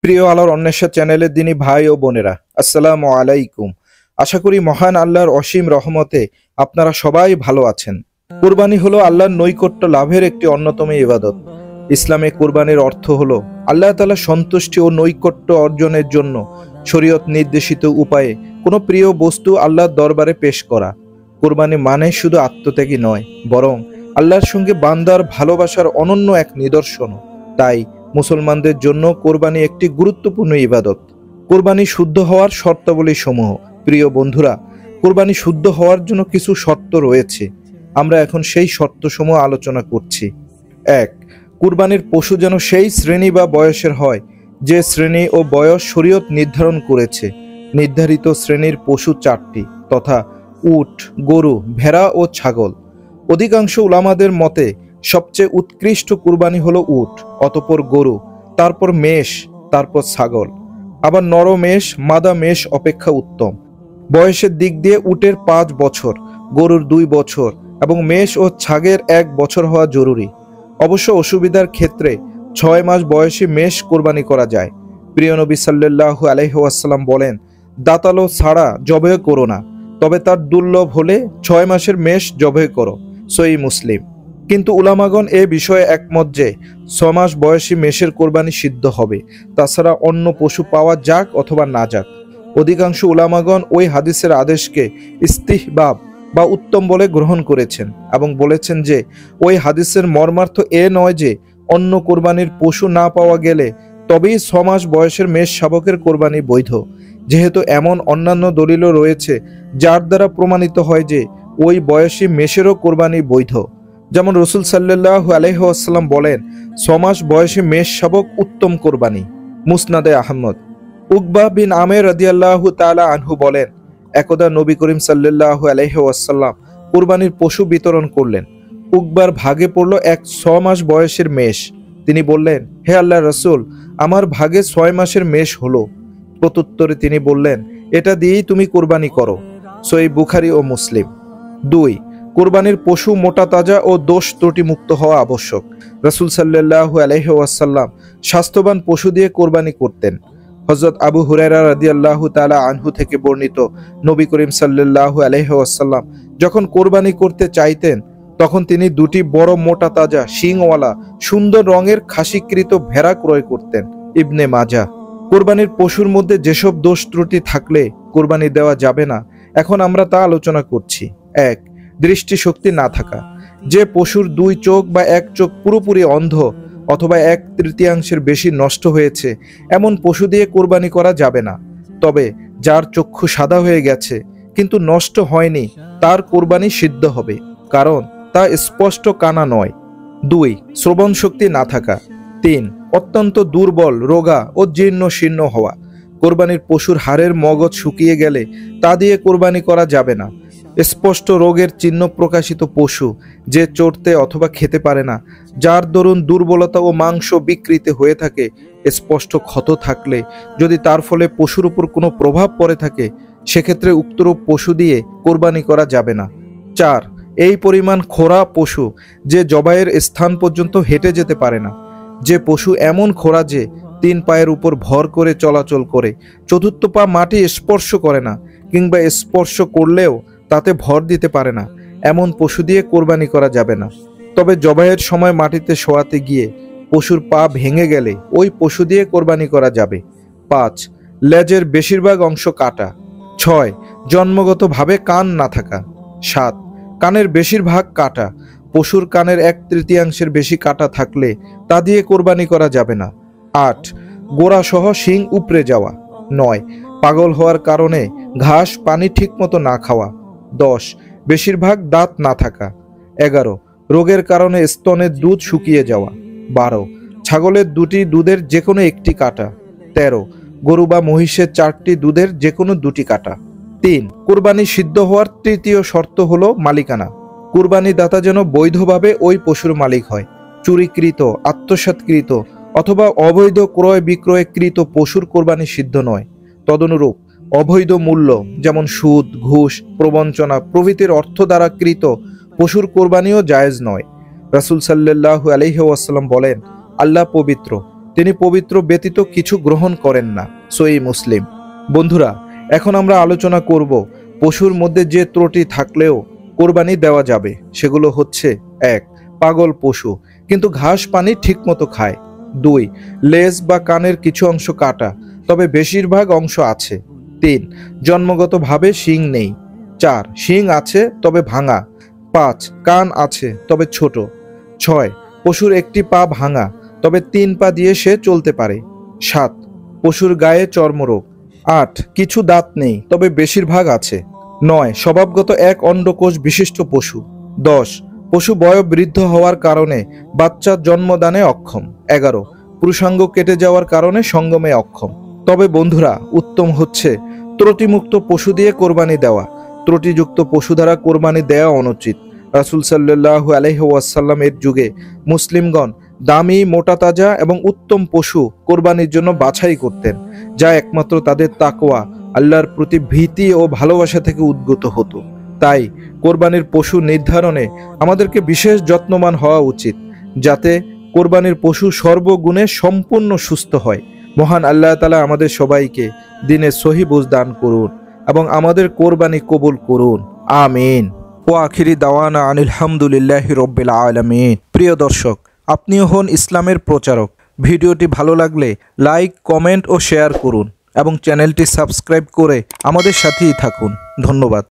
প্রিয় আলোর অন্বেষা চ্যানেলের দিনী ভাই ও বোনেরা, আসসালামু আলাইকুম। আশা করি মহান আল্লাহর অসীম রহমতে আপনারা সবাই ভালো আছেন। কুরবানি হলো আল্লাহর নৈকট্য লাভের একটি অন্যতম ইবাদত। ইসলামে কুরবানির অর্থ হলো আল্লাহ তাআলা সন্তুষ্টি ও নৈকট্য অর্জনের জন্য শরীয়ত নির্দেশিত উপায়ে কোনো প্রিয় বস্তু আল্লাহর দরবারে পেশ করা। কুরবানি মানে শুধু আত্মত্যাগী নয়, বরং আল্লাহর সঙ্গে বান্দার ভালোবাসার অনন্য এক নিদর্শন। তাই মুসলমানদের জন্য কোরবানি একটি গুরুত্বপূর্ণ ইবাদত। কোরবানি শুদ্ধ হওয়ার শর্তাবলী সমূহ। প্রিয় বন্ধুরা, কোরবানি শুদ্ধ হওয়ার জন্য কিছু শর্ত রয়েছে। আমরা এখন সেই শর্তসমূহ আলোচনা করছি। 1. কুরবানির পশু যেন সেই শ্রেণী বা বয়সের হয় যে শ্রেণী ও বয়স শরীয়ত নির্ধারণ করেছে। নির্ধারিত শ্রেণীর পশু 4টি, তথা উট, গরু, ভেড়া ও ছাগল। অধিকাংশ উলামাদের মতে সবচেয়ে উৎকৃষ্ট কুরবানি হলো উট, অতঃপর গরু, তারপর মেষ, তারপর ছাগল। আবার নর মেষ মাদা মেষ অপেক্ষা উত্তম। বয়সের দিক দিয়ে উটের 5 বছর, গরুর 2 বছর এবং মেষ ও ছাগের 1 বছর হওয়া জরুরি। অবশ্য অসুবিধার ক্ষেত্রে 6 মাস বয়সী মেষ কোরবানি করা যায়। প্রিয় নবী সাল্লাল্লাহু আলাইহি ওয়াসাল্লাম বলেন, দাতালো ছাড়া জবাই করো না, তবে তার দুর্লভ হলে 6 মাসের মেষ জবাই করো। সহিহ মুসলিম। কিন্তু উলামাগণ এ বিষয়ে একমত যে 6 মাস বয়সী মেষের কোরবানি সিদ্ধ হবে, তাছাড়া অন্য পশু পাওয়া যাক অথবা না যাক। অধিকাংশ উলামাগণ ওই হাদিসের আদেশকে ইস্তিহবাব বা উত্তম বলে গ্রহণ করেছেন এবং বলেছেন যে ওই হাদিসের মর্মার্থ এ নয় যে অন্য কোরবানির পশু না পাওয়া গেলে তবেই 6 মাস বয়সের মেষ শাবকের কোরবানি বৈধ, যেহেতু এমন অন্যান্য দলিলও রয়েছে যার দ্বারা প্রমাণিত হয় যে ওই বয়সী মেষেরও কোরবানি বৈধ। যেমন রাসূল সাল্লাল্লাহু আলাইহি ওয়াসাল্লাম বলেন, 6 মাস বয়সী মেষ শাবক উত্তম কোরবানি। মুসনাদে আহমদ। উকবা বিন আমের রাদিয়াল্লাহু তাআলা আনহু বলেন, একদা নবী করিম সাল্লাল্লাহু আলাইহি ওয়াসাল্লাম কোরবানির পশু বিতরণ করলেন। উকবার ভাগে পড়ল এক 6 মাস বয়সের মেষ। তিনি বললেন, হে আল্লাহর রাসূল, আমার ভাগে 6 মাসের মেষ হলো। প্রত্যুত্তরে তিনি বললেন, এটা দিয়েই তুমি কোরবানি করো। সহিহ বুখারী ও মুসলিম। 2. কোরবানির পশু মোটা তাজা ও দোষ ত্রুটি মুক্ত হওয়া আবশ্যক। রাসূল সাল্লাল্লাহু আলাইহি ওয়াসাল্লাম স্বাস্থ্যবান পশু দিয়ে কোরবানি করতেন। হযরত আবু হুরায়রা রাদিয়াল্লাহু তাআলা আনহু থেকে বর্ণিত, নবী করিম সাল্লাল্লাহু আলাইহি ওয়াসাল্লাম যখন কোরবানি করতে চাইতেন তখন তিনি 2টি বড় মোটা তাজা শিংওয়ালা সুন্দর রঙের খাসিকৃত ভেড়া ক্রয় করতেন। ইবনে মাজাহ। কোরবানির পশুর মধ্যে যেসব দোষ ত্রুটি থাকলে কোরবানি দেওয়া যাবে না, এখন আমরা তা আলোচনা করছি। 1. দৃষ্টিশক্তি না থাকা। যে পশুর 2 চোখ বা 1 চোখ পুরোপুরি অন্ধ অথবা 1/3 বেশি নষ্ট হয়েছে, এমন পশু দিয়ে কোরবানি করা যাবে না। তবে যার চক্ষু সাদা হয়ে গেছে কিন্তু নষ্ট হয়নি, তার কোরবানি সিদ্ধ হবে, কারণ তা স্পষ্ট কানা নয়। 2. শ্রবণ শক্তি না থাকা। 3. অত্যন্ত দুর্বল, রোগা ও জীর্ণ শীর্ণ হওয়া। কোরবানির পশুর হাড়ের মগজ শুকিয়ে গেলে তা দিয়ে কোরবানি করা যাবে না। স্পষ্ট রোগের চিহ্ন প্রকাশিত পশু, যে চড়তে অথবা খেতে পারে না, যার দরুন দুর্বলতা ও মাংস বিকৃতি হয়ে থাকে, স্পষ্ট ক্ষত থাকলে যদি তার ফলে পশুর উপর কোনো প্রভাব পড়ে থাকে, সেক্ষেত্রে উক্তরূপ পশু দিয়ে কোরবানি করা যাবে না। 4. এই পরিমাণ খোঁড়া পশু যে জবাইয়ের স্থান পর্যন্ত হেঁটে যেতে পারে না। যে পশু এমন খোঁড়া যে 3 পায়ের উপর ভর করে চলাচল করে, 4র্থ পা মাটি স্পর্শ করে না, কিংবা স্পর্শ করলেও তাতে ভর দিতে পারে না, এমন পশু দিয়ে কোরবানি করা যাবে না। তবে জবাইয়ের সময় মাটিতে শোয়াতে গিয়ে পশুর পা ভেঙে গেলে ওই পশু দিয়ে কোরবানি করা যাবে। 5. লেজের বেশিরভাগ অংশ কাটা। 6. জন্মগতভাবে কান না থাকা। 7. কানের বেশিরভাগ কাটা। পশুর কানের 1/3 বেশি কাটা থাকলে তা দিয়ে কোরবানি করা যাবে না। 8. গোড়া সহ শিং উপড়ে যাওয়া। 9. পাগল হওয়ার কারণে ঘাস পানি ঠিকমতো না খাওয়া। 10. বেশিরভাগ দাঁত না থাকা। 11. রোগের কারণে স্তনের দুধ শুকিয়ে যাওয়া। 12. ছাগলের 2টি দুধের যে কোনো 1টি কাটা। 13. গরু বা মহিষের 4টি দুধের যে কোনো 2টি কাটা। 3. কোরবানি সিদ্ধ হওয়ার তৃতীয় শর্ত হলো মালিকানা। কুরবানি দাতা যেন বৈধভাবে ওই পশুর মালিক হয়। চুরিকৃত, আত্মসাৎকৃত অথবা অবৈধ ক্রয় বিক্রয়কৃত পশুর কোরবানি সিদ্ধ নয়। তদনুরূপ অবৈধ মূল্য, যেমন সুদ, ঘুষ, প্রবঞ্চনা প্রভৃতির অর্থ দ্বারা কৃত পশুর কোরবানিও জায়েজ নয়। রাসূল সাল্লাল্লাহু আলাইহি ওয়াসাল্লাম বলেন, আল্লাহ পবিত্র, তিনি পবিত্র ব্যতীত কিছু গ্রহণ করেন না। সহিহ মুসলিম। বন্ধুরা, এখন আমরা আলোচনা করব পশুর মধ্যে যে ত্রুটি থাকলেও কোরবানি দেওয়া যাবে। সেগুলো হচ্ছে: 1. পাগল পশু কিন্তু ঘাস পানি ঠিকমতো খায়। 2. লেজ বা কানের কিছু অংশ কাটা, তবে বেশিরভাগ অংশ আছে। 3. জন্মগতভাবে শিং নেই। 4. শিং আছে তবে ভাঙা। 5. কান আছে তবে ছোট। 6. পশুর একটি পা ভাঙা, তবে 3 পা দিয়ে সে চলতে পারে। 7. পশুর গায়ে চর্মরোগ। 8. কিছু দাঁত নেই তবে বেশিরভাগ আছে। 9. স্বভাবগত এক অন্ডকোষ বিশিষ্ট পশু। 10. পশু বয়োবৃদ্ধ হওয়ার কারণে বাচ্চার জন্মদানে অক্ষম। 11. পুরুষাঙ্গ কেটে যাওয়ার কারণে সঙ্গমে অক্ষম। তবে বন্ধুরা, উত্তম হচ্ছে ত্রুটিমুক্ত পশু দিয়ে কোরবানি দেওয়া। ত্রুটিযুক্ত পশু দ্বারা কোরবানি দেওয়া অনুচিত। রাসূল সাল্লাল্লাহু আলাইহি ওয়াসাল্লামের যুগে মুসলিমগণ দামি, মোটা তাজা এবং উত্তম পশু কোরবানির জন্য বাছাই করতেন, যা একমাত্র তাদের তাকওয়া, আল্লাহর প্রতি ভীতি ও ভালোবাসা থেকে উদ্গত হতো। তাই কোরবানির পশু নির্ধারণে আমাদেরকে বিশেষ যত্নবান হওয়া উচিত, যাতে কোরবানির পশু সর্বগুণে সম্পূর্ণ সুস্থ হয়। মহান আল্লাহ তাআলা আমাদের সবাইকে দ্বীনের সহি বুঝ দান করুন এবং আমাদের কোরবানি কবুল করুন। আমিন। ও আখিরি দাওয়ানা আনিল হামদুলিল্লাহি রাব্বিল আলামিন। প্রিয় দর্শক, আপনিও হন ইসলামের প্রচারক। ভিডিওটি ভালো লাগলে লাইক, কমেন্ট ও শেয়ার করুন এবং চ্যানেলটি সাবস্ক্রাইব করে আমাদের সাথেই থাকুন। ধন্যবাদ।